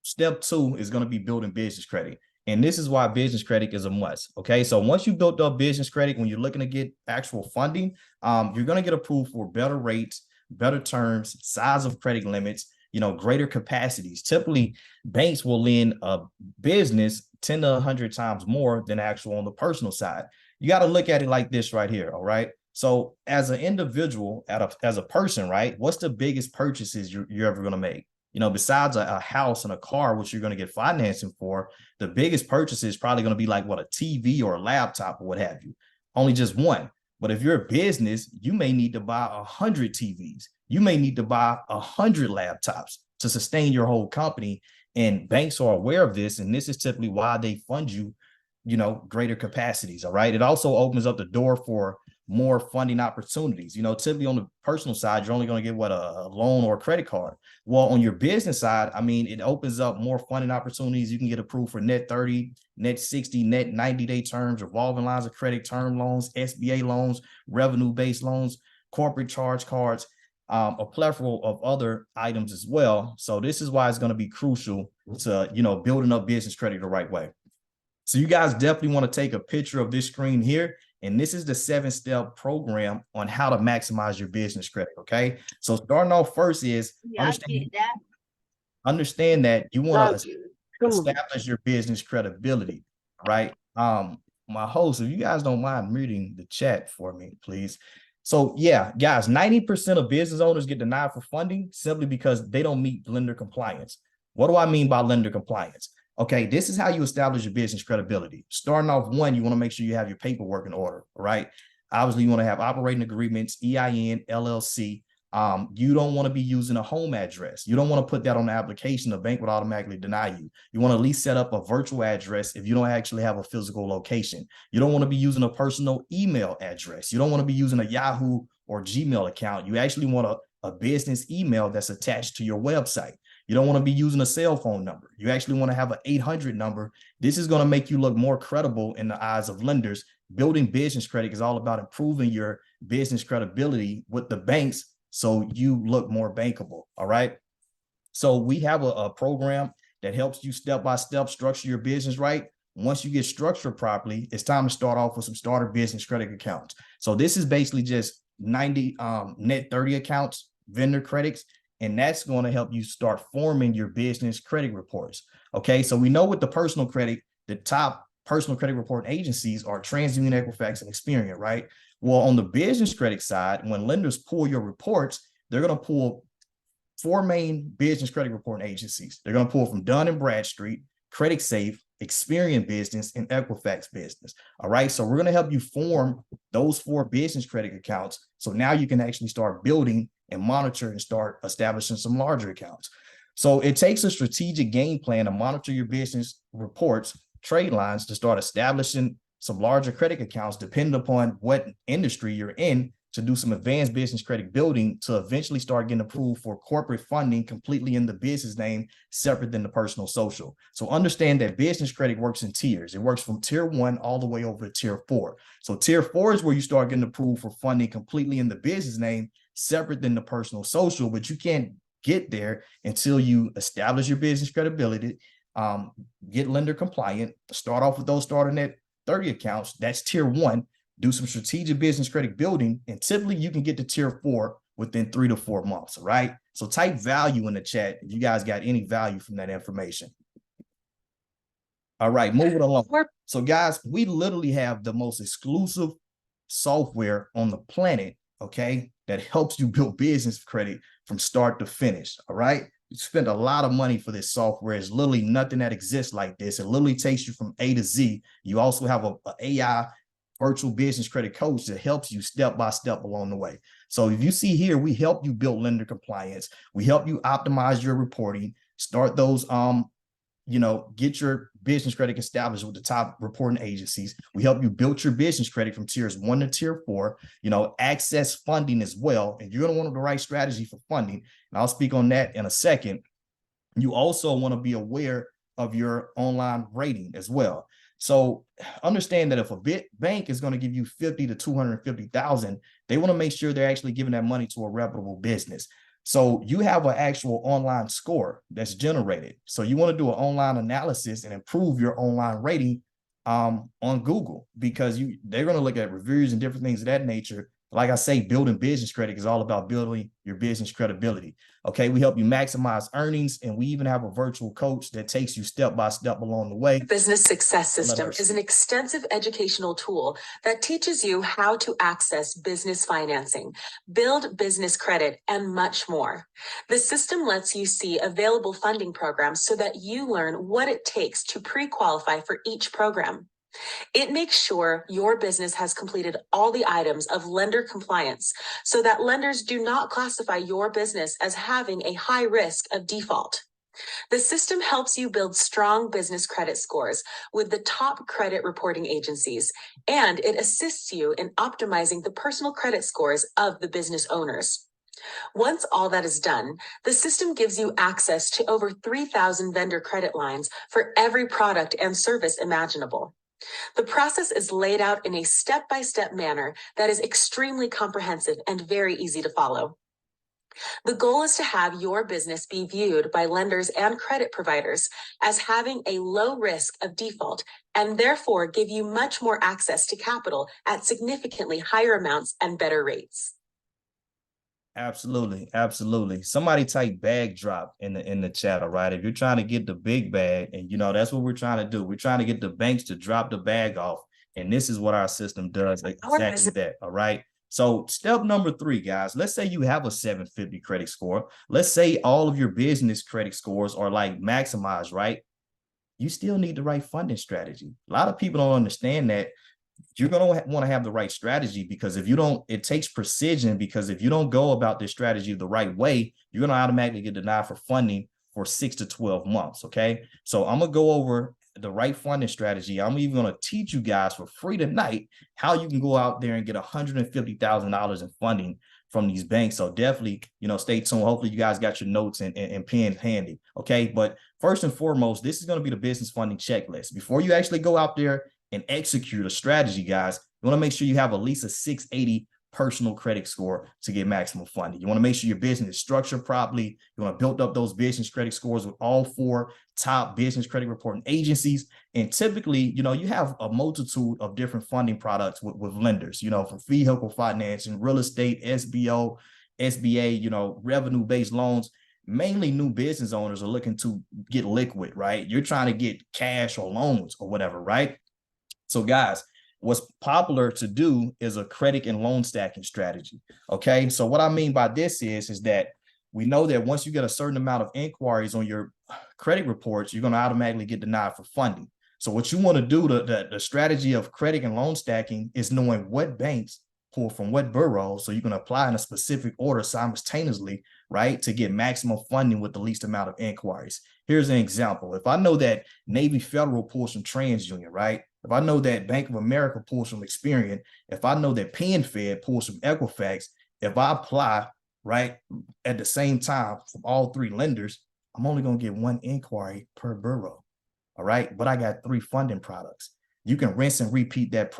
Step 2 is going to be building business credit. And this is why business credit is a must. Okay, so once you built up business credit, when you're looking to get actual funding, you're going to get approved for better rates, better terms, size of credit limits, greater capacities. Typically, banks will lend a business 10 to 100 times more than actual on the personal side. You got to look at it like this right here. All right. So as an individual, as a person, right, what's the biggest purchases you're ever going to make? Besides a house and a car, which you're going to get financing for, the biggest purchase is probably going to be like a TV or a laptop or what have you. Only just one. But if you're a business, you may need to buy 100 TVs. You may need to buy 100 laptops to sustain your whole company. And banks are aware of this. And this is typically why they fund you, greater capacities. All right. It also opens up the door for more funding opportunities. Typically on the personal side, you're only going to get a loan or a credit card. Well, on your business side, it opens up more funding opportunities. You can get approved for net 30, net 60, net 90-day terms, revolving lines of credit, term loans, SBA loans, revenue-based loans, corporate charge cards, a plethora of other items as well. So this is why it's going to be crucial to, building up business credit the right way. So you guys definitely want to take a picture of this screen here. And this is the 7-step program on how to maximize your business credit. Okay. So starting off first is understand that you want to establish your business credibility, right? My host, if you guys don't mind reading the chat for me, please. So yeah, guys, 90% of business owners get denied for funding simply because they don't meet lender compliance. What do I mean by lender compliance? Okay, this is how you establish your business credibility. Starting off, one, you want to make sure you have your paperwork in order, right? Obviously, you want to have operating agreements, EIN, LLC. You don't want to be using a home address. You don't want to put that on the application. The bank would automatically deny you. You want to at least set up a virtual address if you don't actually have a physical location. You don't want to be using a personal email address. You don't want to be using a Yahoo or Gmail account. You actually want a business email that's attached to your website. You don't want to be using a cell phone number. You actually want to have an 800 number. This is going to make you look more credible in the eyes of lenders. Building business credit is all about improving your business credibility with the banks so you look more bankable. All right. So we have a program that helps you step-by-step structure your business right. Once you get structured properly, it's time to start off with some starter business credit accounts. So this is basically just 90 net 30 accounts, vendor credits. And that's going to help you start forming your business credit reports. Okay, so we know with the personal credit, the top personal credit report agencies are TransUnion, Equifax, and Experian, right? Well, on the business credit side, when lenders pull your reports, they're going to pull 4 main business credit reporting agencies. They're going to pull from Dun & Bradstreet, Credit Safe, Experian Business, and Equifax Business. All right, so we're going to help you form those 4 business credit accounts. So now you can actually start building and monitor and start establishing some larger accounts. So it takes a strategic game plan to monitor your business reports, trade lines, to start establishing some larger credit accounts, depending upon what industry you're in, to do some advanced business credit building to eventually start getting approved for corporate funding completely in the business name, separate than the personal social. So understand that business credit works in tiers. It works from tier 1 all the way over to tier 4. So tier 4 is where you start getting approved for funding completely in the business name, separate than the personal social, but you can't get there until you establish your business credibility, get lender compliant, start off with those starting at 30 accounts. That's tier 1. Do some strategic business credit building, and typically you can get to tier 4 within 3 to 4 months. All right. So type value in the chat if you guys got any value from that information. All right, moving along. So guys, we literally have the most exclusive software on the planet, okay, that helps you build business credit from start to finish. All right. You spend a lot of money for this software. It's literally nothing that exists like this. It literally takes you from A to Z. You also have a AI virtual business credit coach that helps you step by step along the way. So if you see here, we help you build lender compliance. We help you optimize your reporting, start those, get your business credit established with the top reporting agencies. We help you build your business credit from tiers 1 to tier 4, access funding as well. And you're going to want the right strategy for funding. And I'll speak on that in a second. You also want to be aware of your online rating as well. So understand that if a bank is going to give you 50 to 250,000, they want to make sure they're actually giving that money to a reputable business. So you have an actual online score that's generated. So you want to do an online analysis and improve your online rating on Google, because they're going to look at reviews and different things of that nature. Like I say, building business credit is all about building your business credibility. Okay, we help you maximize earnings, and we even have a virtual coach that takes you step by step along the way. Business Success System is an extensive educational tool that teaches you how to access business financing, build business credit, and much more. The system lets you see available funding programs so that you learn what it takes to pre-qualify for each program. It makes sure your business has completed all the items of lender compliance so that lenders do not classify your business as having a high risk of default. The system helps you build strong business credit scores with the top credit reporting agencies, and it assists you in optimizing the personal credit scores of the business owners. Once all that is done, the system gives you access to over 3,000 vendor credit lines for every product and service imaginable. The process is laid out in a step-by-step manner that is extremely comprehensive and very easy to follow. The goal is to have your business be viewed by lenders and credit providers as having a low risk of default, and therefore give you much more access to capital at significantly higher amounts and better rates. Absolutely. Absolutely. Somebody type bag drop in the chat. All right. If you're trying to get the big bag, and that's what we're trying to do. We're trying to get the banks to drop the bag off. And this is what our system does exactly that. All right. So step number 3, guys, let's say you have a 750 credit score. Let's say all of your business credit scores are like maximized, right? You still need the right funding strategy. A lot of people don't understand that. You're going to want to have the right strategy, because if you don't, it takes precision, because if you don't go about this strategy the right way, you're going to automatically get denied for funding for 6 to 12 months. Okay. So I'm going to go over the right funding strategy. I'm even going to teach you guys for free tonight how you can go out there and get $150,000 in funding from these banks. So definitely, stay tuned. Hopefully you guys got your notes and pens handy. Okay. But first and foremost, this is going to be the business funding checklist. Before you actually go out there and execute a strategy, guys, you want to make sure you have at least a 680 personal credit score to get maximum funding. You want to make sure your business is structured properly. You want to build up those business credit scores with all 4 top business credit reporting agencies. And typically, you have a multitude of different funding products with lenders, from vehicle financing, real estate, SBO, SBA, revenue-based loans. Mainly new business owners are looking to get liquid, right? You're trying to get cash or loans or whatever, right? So guys, what's popular to do is a credit and loan stacking strategy. Okay. So what I mean by this is that we know that once you get a certain amount of inquiries on your credit reports, you're going to automatically get denied for funding. So what you want to do, the strategy of credit and loan stacking, is knowing what banks pull from what bureaus, so you can apply in a specific order simultaneously, right, to get maximum funding with the least amount of inquiries. Here's an example. If I know that Navy Federal pulls from TransUnion, right, if I know that Bank of America pulls from Experian, if I know that PenFed pulls from Equifax, if I apply, right, at the same time from all three lenders, I'm only going to get one inquiry per bureau. All right. But I got 3 funding products. You can rinse and repeat that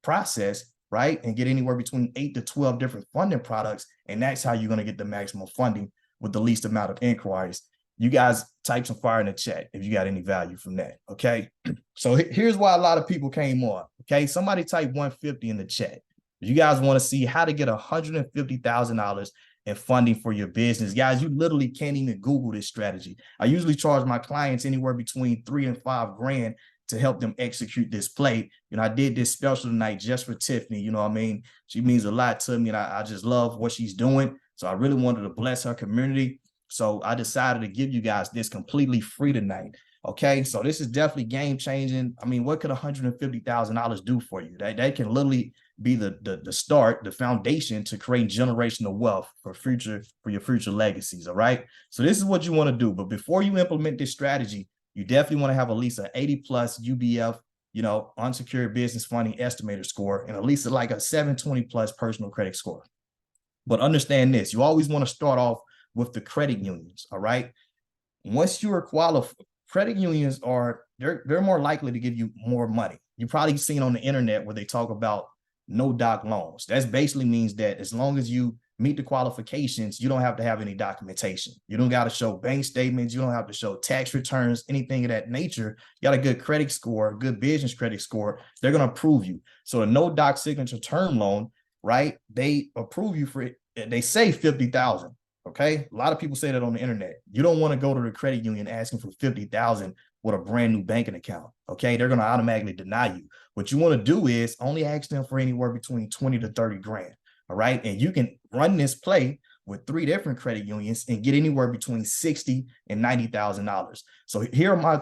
process, right, and get anywhere between 8 to 12 different funding products. And that's how you're going to get the maximum funding with the least amount of inquiries. You guys type some fire in the chat if you got any value from that. Okay. So here's why a lot of people came on. Okay. Somebody type 150 in the chat. You guys want to see how to get $150,000 in funding for your business. Guys, you literally can't even Google this strategy. I usually charge my clients anywhere between $3 and $5 grand to help them execute this play. You know, I did this special tonight just for Tiffany. You know what I mean? She means a lot to me, and I just love what she's doing. So I really wanted to bless her community. So I decided to give you guys this completely free tonight. Okay, so this is definitely game changing. I mean, what could $150,000 do for you? That can literally be the start, the foundation to create generational wealth for your future legacies. All right. So this is what you want to do. But before you implement this strategy, you definitely want to have at least an 80 plus UBF, you know, unsecured business funding estimator score, and at least like a 720 plus personal credit score. But understand this, you always want to start off with the credit unions. All right. Once you are qualified, credit unions they're more likely to give you more money. You've probably seen on the internet where they talk about no doc loans. That basically means that as long as you meet the qualifications, you don't have to have any documentation. You don't got to show bank statements. You don't have to show tax returns, anything of that nature. You got a good credit score, good business credit score. They're going to approve you. So a no doc signature term loan, right? They approve you for it. They say 50,000. Okay. A lot of people say that on the internet. You don't want to go to the credit union asking for 50,000 with a brand new banking account. Okay. They're going to automatically deny you. What you want to do is only ask them for anywhere between 20 to 30 grand. All right. And you can run this play with 3 different credit unions and get anywhere between $60,000 and $90,000. So here are my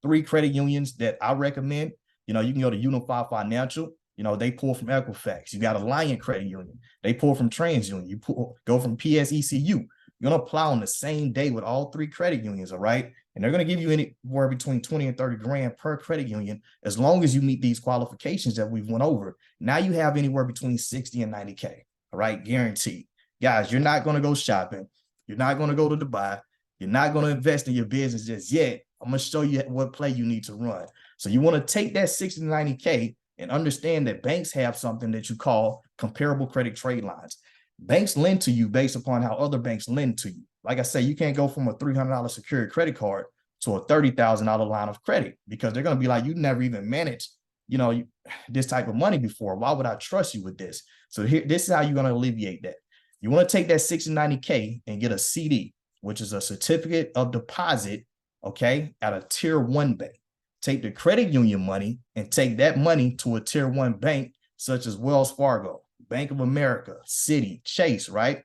3 credit unions that I recommend. You know, you can go to Unified Financial. You know, they pull from Equifax. You got Alliant Credit Union. They pull from TransUnion. You go from PSECU. You're going to apply on the same day with all 3 credit unions, all right? And they're going to give you anywhere between 20 and 30 grand per credit union as long as you meet these qualifications that we've went over. Now you have anywhere between 60 and 90K, all right? Guaranteed. Guys, you're not going to go shopping. You're not going to go to Dubai. You're not going to invest in your business just yet. I'm going to show you what play you need to run. So you want to take that 60 to 90K and understand that banks have something that you call comparable credit trade lines. Banks lend to you based upon how other banks lend to you. Like I say, you can't go from a $300 secured credit card to a $30,000 line of credit because they're going to be like, you never even managed, you know, this type of money before. Why would I trust you with this? So here, this is how you're going to alleviate that. You want to take that 60 to 90K and get a CD, which is a certificate of deposit, okay, at a tier 1 bank. Take the credit union money and take that money to a tier 1 bank, such as Wells Fargo, Bank of America, Citi, Chase, right?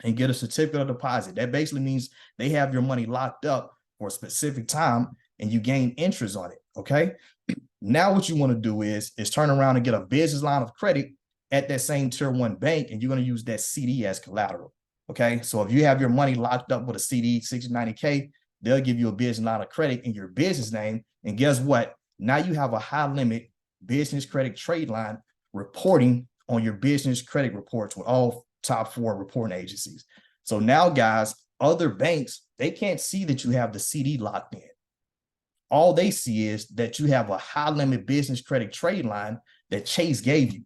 And get a certificate of deposit. That basically means they have your money locked up for a specific time and you gain interest on it, okay? Now what you want to do is turn around and get a business line of credit at that same tier 1 bank, and you're going to use that CD as collateral, okay? So if you have your money locked up with a CD, 60, 90K, they'll give you a business line of credit in your business name. And guess what? Now you have a high limit business credit trade line reporting on your business credit reports with all top 4 reporting agencies. So now, guys, other banks, they can't see that you have the CD locked in. All they see is that you have a high limit business credit trade line that Chase gave you.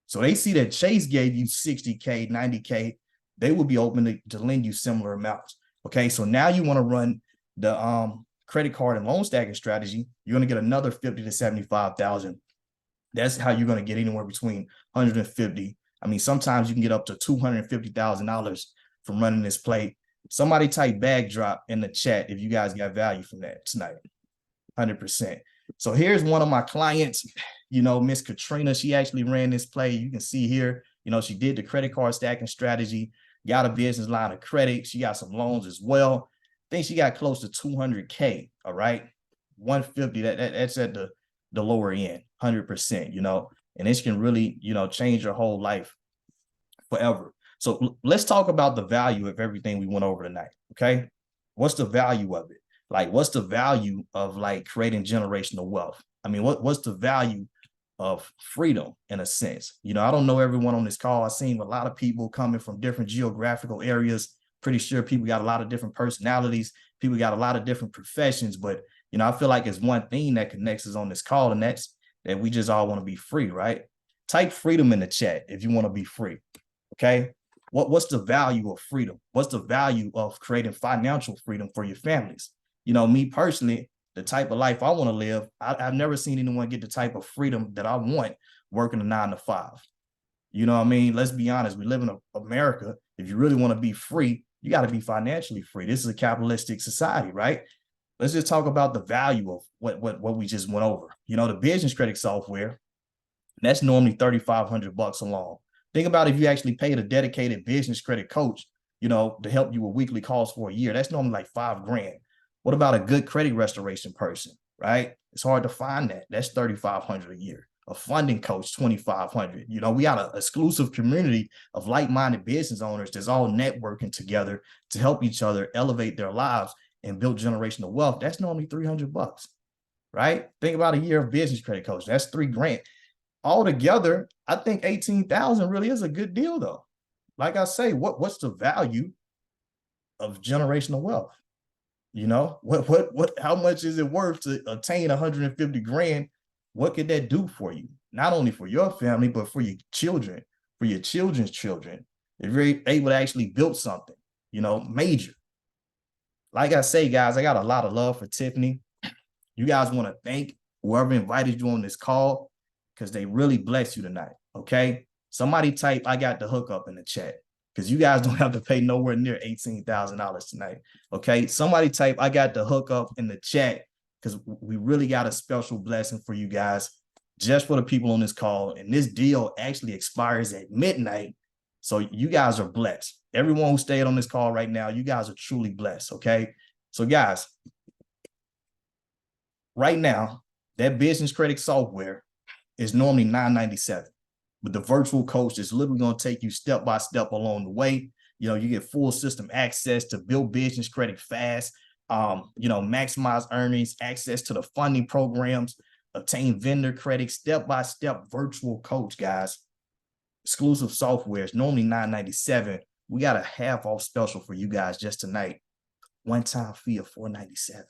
So they see that Chase gave you 60K, 90K. They will be open to lend you similar amounts. Okay, so now you want to run the credit card and loan stacking strategy. You're going to get another 50 to 75,000. That's how you're going to get anywhere between 150. I mean, sometimes you can get up to $250,000 from running this play. Somebody type bag drop in the chat if you guys got value from that tonight. 100%. So here's one of my clients, you know, Miss Katrina. She actually ran this play. You can see here, you know, she did the credit card stacking strategy, got a business line of credit. She got some loans as well. I think she got close to 200K. All right. 150. That's at the lower end, 100%, you know, and this can really, you know, change your whole life forever. So let's talk about the value of everything we went over tonight. Okay. What's the value of it? Like, what's the value of like creating generational wealth? I mean, what's the value of freedom in a sense? You know, I don't know everyone on this call. I've seen a lot of people coming from different geographical areas. Pretty sure people got a lot of different personalities. People got a lot of different professions, but you know, I feel like it's one thing that connects us on this call, and that's that we just all want to be free, right? Type freedom in the chat if you want to be free. Okay. What's the value of freedom? What's the value of creating financial freedom for your families? You know, me personally, the type of life I want to live, I've never seen anyone get the type of freedom that I want working a 9 to 5. You know what I mean? Let's be honest. We live in America. If you really want to be free, you got to be financially free. This is a capitalistic society, right? Let's just talk about the value of what we just went over. You know, the business credit software, that's normally $3,500 alone. Think about if you actually paid a dedicated business credit coach, you know, to help you with weekly calls for a year. That's normally like $5,000. What about a good credit restoration person, right? It's hard to find that. That's $3,500 a year. A funding coach, $2,500. You know, we got an exclusive community of like-minded business owners that's all networking together to help each other elevate their lives and build generational wealth. That's normally $300, right? Think about a year of business credit coach. That's $3,000. Altogether, I think 18,000 really is a good deal, though. Like I say, what's the value of generational wealth? You know, how much is it worth to attain 150 grand? What could that do for you? Not only for your family, but for your children, for your children's children. If you're able to actually build something, you know, major. Like I say, guys, I got a lot of love for Tiffany. You guys want to thank whoever invited you on this call because they really bless you tonight, okay? Somebody type, I got the hookup in the chat because you guys don't have to pay nowhere near $18,000 tonight, okay? Somebody type, I got the hookup in the chat because we really got a special blessing for you guys just for the people on this call. And this deal actually expires at midnight. So you guys are blessed. Everyone who stayed on this call right now, you guys are truly blessed, okay? So guys, right now, that business credit software is normally $997, but the virtual coach is literally going to take you step by step along the way. You know, you get full system access to build business credit fast, you know, maximize earnings, access to the funding programs, obtain vendor credit, step-by-step virtual coach, guys. Exclusive software is normally $997. We got a half off special for you guys just tonight. One-time fee of $497.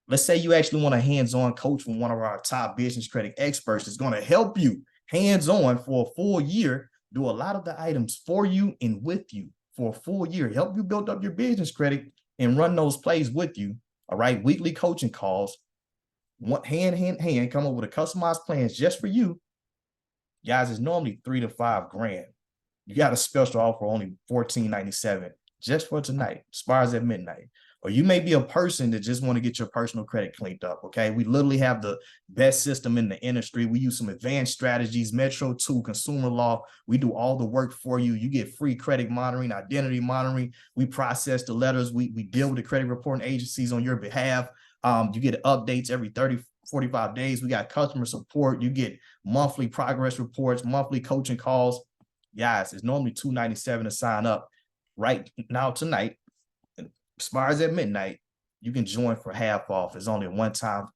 Let's say you actually want a hands-on coach from one of our top business credit experts that's going to help you hands-on for a full year, do a lot of the items for you and with you for a full year, help you build up your business credit and run those plays with you. All right, weekly coaching calls, hand, come up with a customized plans just for you. Guys, it's normally $3,000 to $5,000. You got a special offer only $1,497 just for tonight. Expires at midnight. Or you may be a person that just want to get your personal credit cleaned up, okay? We literally have the best system in the industry. We use some advanced strategies, Metro 2, consumer law. We do all the work for you. You get free credit monitoring, identity monitoring. We process the letters. We deal with the credit reporting agencies on your behalf. You get updates every 30, 45 days. We got customer support. You get monthly progress reports, monthly coaching calls. Guys, it's normally $297 to sign up right now tonight. Expires at midnight. You can join for half off. It's only a one-time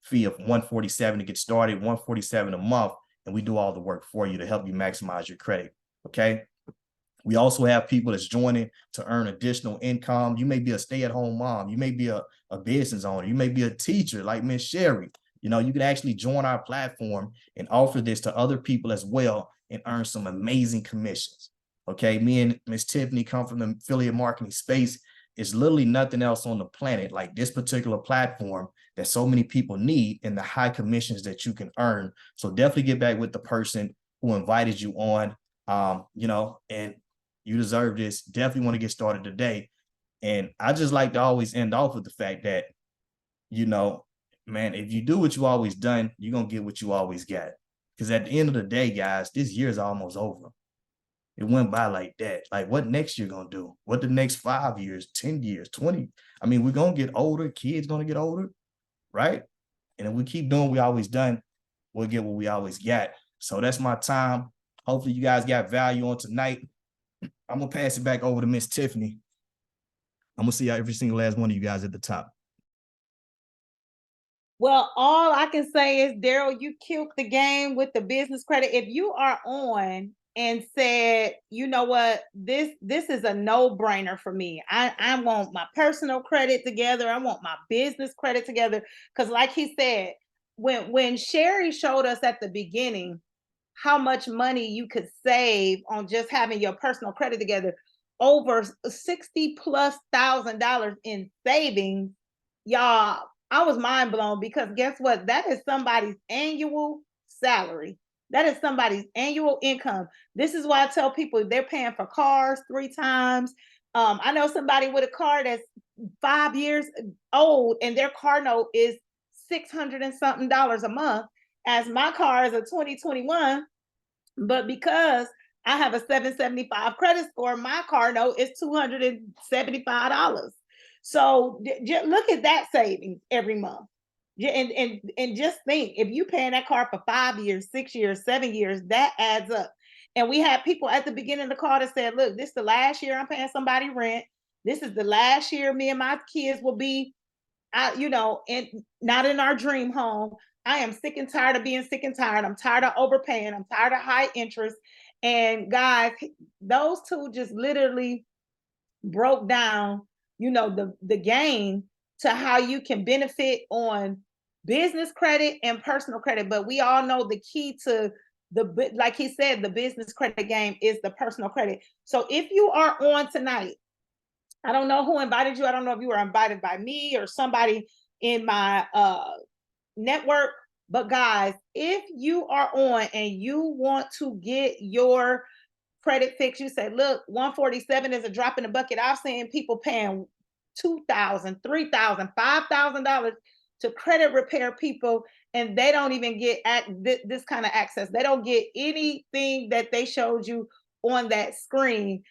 fee of $147 to get started, $147 a month, and we do all the work for you to help you maximize your credit, okay? We also have people that's joining to earn additional income. You may be a stay-at-home mom. You may be a business owner. You may be a teacher like Miss Sherry. You know, you can actually join our platform and offer this to other people as well and earn some amazing commissions, okay? Me and Miss Tiffany come from the affiliate marketing space. It's literally nothing else on the planet like this particular platform that so many people need and the high commissions that you can earn. So definitely get back with the person who invited you on, you know, and you deserve this. Definitely want to get started today. And I just like to always end off with the fact that, you know, man, if you do what you always done, you're going to get what you always got. Because at the end of the day, guys, this year is almost over. It went by like that. Like, what next year gonna do? What the next 5 years, 10 years, 20? I mean, we're gonna get older. Kids gonna get older, right? And if we keep doing what we always done, we'll get what we always got. So that's my time. Hopefully you guys got value on tonight. I'm gonna pass it back over to Miss Tiffany. I'm gonna see every single last one of you guys at the top. Well, all I can say is, Daryl, you killed the game with the business credit. If you are on and said, you know what, this is a no-brainer for me. I want my personal credit together. I want my business credit together. Because like he said, when Sherry showed us at the beginning how much money you could save on just having your personal credit together, over 60 plus $1,000 in savings, y'all, I was mind blown, because guess what? That is somebody's annual salary. That is somebody's annual income. This is why I tell people they're paying for cars 3 times. I know somebody with a car that's 5 years old and their car note is $600 and something a month, as my car is a 2021. But because I have a 775 credit score, my car note is $275. So look at that savings every month. And just think, if you paying that car for 5 years, 6 years, 7 years, that adds up. And we had people at the beginning of the call that said, look, this is the last year I'm paying somebody rent. This is the last year me and my kids will be, and not in our dream home. I am sick and tired of being sick and tired. I'm tired of overpaying. I'm tired of high interest. And guys, those two just literally broke down, the game to how you can benefit on business credit and personal credit. But we all know the key to like he said, the business credit game is the personal credit. So if you are on tonight, I don't know who invited you. I don't know if you were invited by me or somebody in my network. But guys, if you are on and you want to get your credit fixed, you say, look, 147 is a drop in the bucket. I've seen people paying $2,000, $3,000, $5,000 to credit repair people, and they don't even get this kind of access. They don't get anything that they showed you on that screen.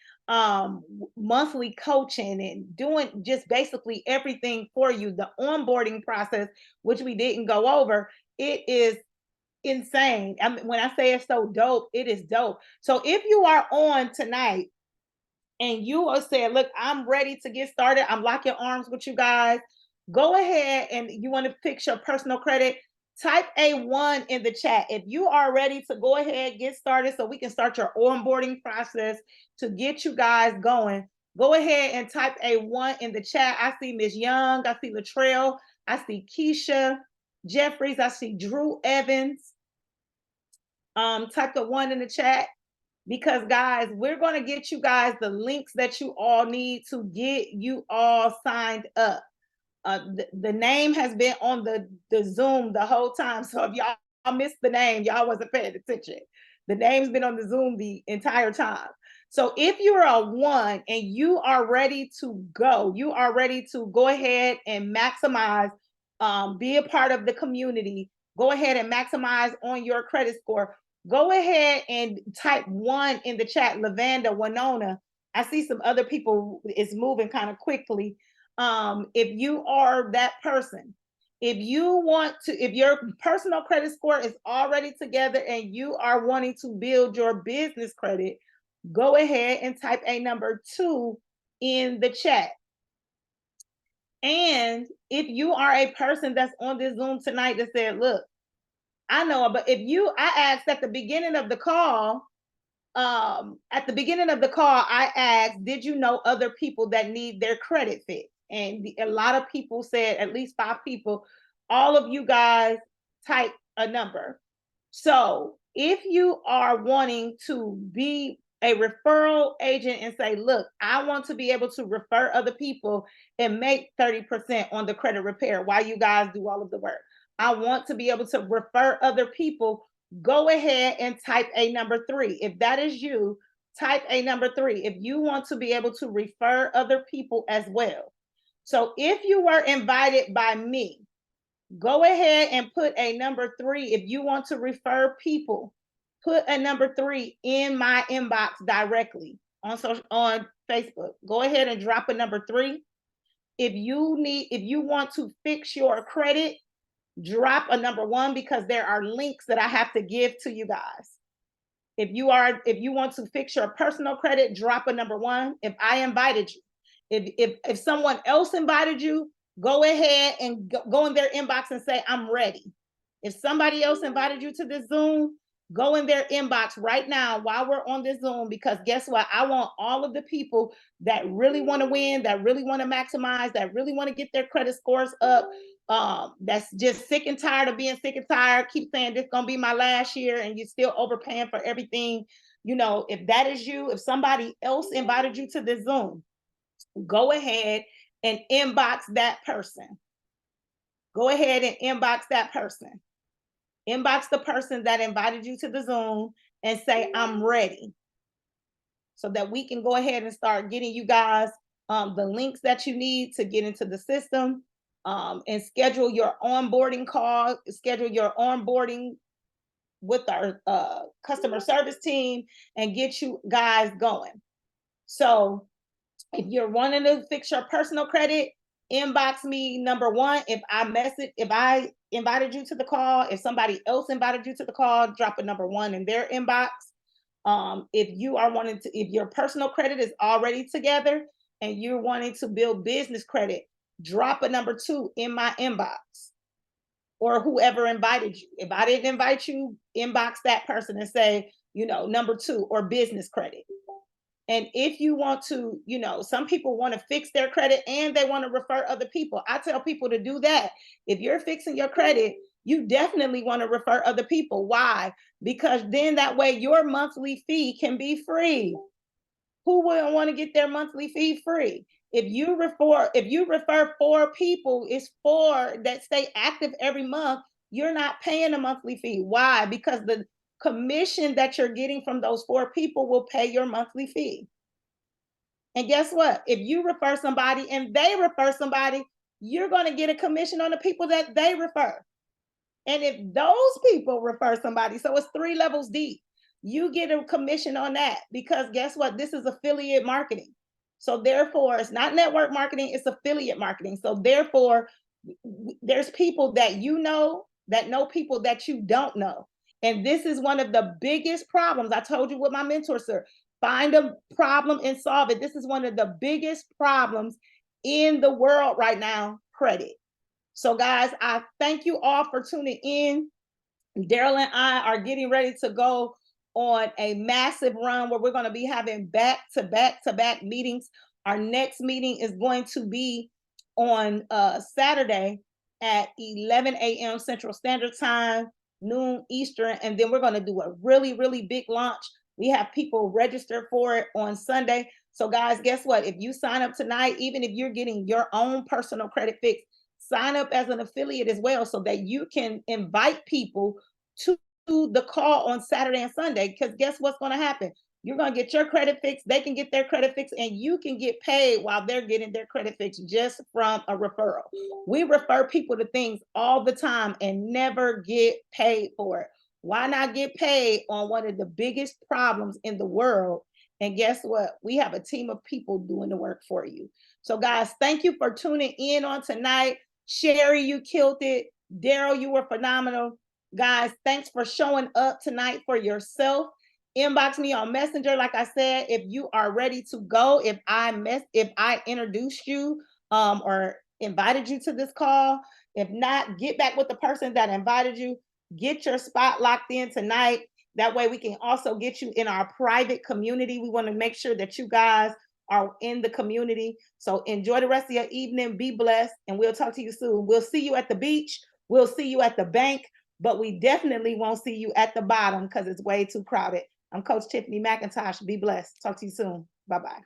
Monthly coaching and doing just basically everything for you. The onboarding process, which we didn't go over, it is insane. I mean, when I say it's so dope, it is dope. So if you are on tonight and you are saying, look, I'm ready to get started, I'm locking arms with you guys, go ahead, and you want to fix your personal credit, type A1 in the chat. If you are ready to go ahead, get started so we can start your onboarding process to get you guys going, go ahead and type A1 in the chat. I see Miss Young, I see Latrell, I see Keisha Jeffries, I see Drew Evans. Type the 1 in the chat, because guys, we're going to get you guys the links that you all need to get you all signed up. The name has been on the Zoom the whole time. So if y'all missed the name, y'all wasn't paying attention. The name's been on the Zoom the entire time. So if you're a 1 and you are ready to go, you are ready to go ahead and maximize, be a part of the community, go ahead and maximize on your credit score, go ahead and type 1 in the chat. Lavanda, Winona, I see some other people is moving kind of quickly. If you are that person, if you want to, if your personal credit score is already together and you are wanting to build your business credit, go ahead and type a number 2 in the chat. And if you are a person that's on this Zoom tonight that said, look, I know, but I asked at the beginning of the call, I asked, did you know other people that need their credit fixed? And a lot of people said, at least 5 people, all of you guys type a number. So if you are wanting to be a referral agent and say, look, I want to be able to refer other people and make 30% on the credit repair while you guys do all of the work, I want to be able to refer other people, go ahead and type a number 3. If that is you, type a number 3. If you want to be able to refer other people as well. So if you were invited by me, go ahead and put a number 3. If you want to refer people, put a number 3 in my inbox directly on Facebook. Go ahead and drop a number 3. If you want to fix your credit, drop a number 1, because there are links that I have to give to you guys. If you want to fix your personal credit, drop a number 1. If I invited you, if someone else invited you, go ahead and go in their inbox and say, I'm ready. If somebody else invited you to this Zoom, go in their inbox right now while we're on this Zoom, because guess what? I want all of the people that really want to win, that really want to maximize, that really want to get their credit scores up, that's just sick and tired of being sick and tired, keep saying this is going to be my last year and you're still overpaying for everything. You know, if that is you, if somebody else invited you to this Zoom, go ahead and inbox that person. Go ahead and inbox that person. Inbox the person that invited you to the Zoom and say, I'm ready. So that we can go ahead and start getting you guys the links that you need to get into the system, and schedule your onboarding call, schedule your onboarding with our customer service team and get you guys going. So if you're wanting to fix your personal credit, inbox me, number one. If I invited you to the call, if somebody else invited you to the call, drop a number one in their inbox. If your personal credit is already together and you're wanting to build business credit, drop a number two in my inbox, or whoever invited you. If I didn't invite you, inbox that person and say, number two, or business credit. And if you want to, some people want to fix their credit and they want to refer other people. I tell people to do that. If you're fixing your credit, you definitely want to refer other people. Why? Because then that way your monthly fee can be free. Who wouldn't want to get their monthly fee free? If you refer 4 people, it's 4 that stay active every month. You're not paying a monthly fee. Why? Because the commission that you're getting from those 4 people will pay your monthly fee. And guess what? If you refer somebody and they refer somebody, you're going to get a commission on the people that they refer. And if those people refer somebody, so it's 3 levels deep, you get a commission on that, because guess what? This is affiliate marketing. So therefore, it's not network marketing, it's affiliate marketing. So therefore, there's people that that know people that you don't know. And this is one of the biggest problems. I told you with my mentor, sir, find a problem and solve it. This is one of the biggest problems in the world right now, credit. So guys, I thank you all for tuning in. Daryl and I are getting ready to go on a massive run where we're going to be having back-to-back meetings. Our next meeting is going to be on Saturday at 11 a.m. Central Standard Time, noon Eastern, and then we're going to do a really, really big launch. We have people registered for it on Sunday. So guys, guess what? If you sign up tonight, even if you're getting your own personal credit fix, sign up as an affiliate as well, so that you can invite people to the call on Saturday and Sunday. Because guess what's going to happen? You're going to get your credit fix, they can get their credit fix, and you can get paid while they're getting their credit fix just from a referral. We refer people to things all the time and never get paid for it. Why not get paid on one of the biggest problems in the world? And guess what? We have a team of people doing the work for you. So guys, thank you for tuning in on tonight. Sherry, you killed it. Daryl, you were phenomenal. Guys, thanks for showing up tonight for yourself. Inbox me on Messenger. Like I said, if you are ready to go, if I introduced you or invited you to this call. If not, get back with the person that invited you. Get your spot locked in tonight. That way we can also get you in our private community. We want to make sure that you guys are in the community. So enjoy the rest of your evening. Be blessed. And we'll talk to you soon. We'll see you at the beach. We'll see you at the bank. But we definitely won't see you at the bottom because it's way too crowded. I'm Coach Tiffany McIntosh. Be blessed. Talk to you soon. Bye-bye.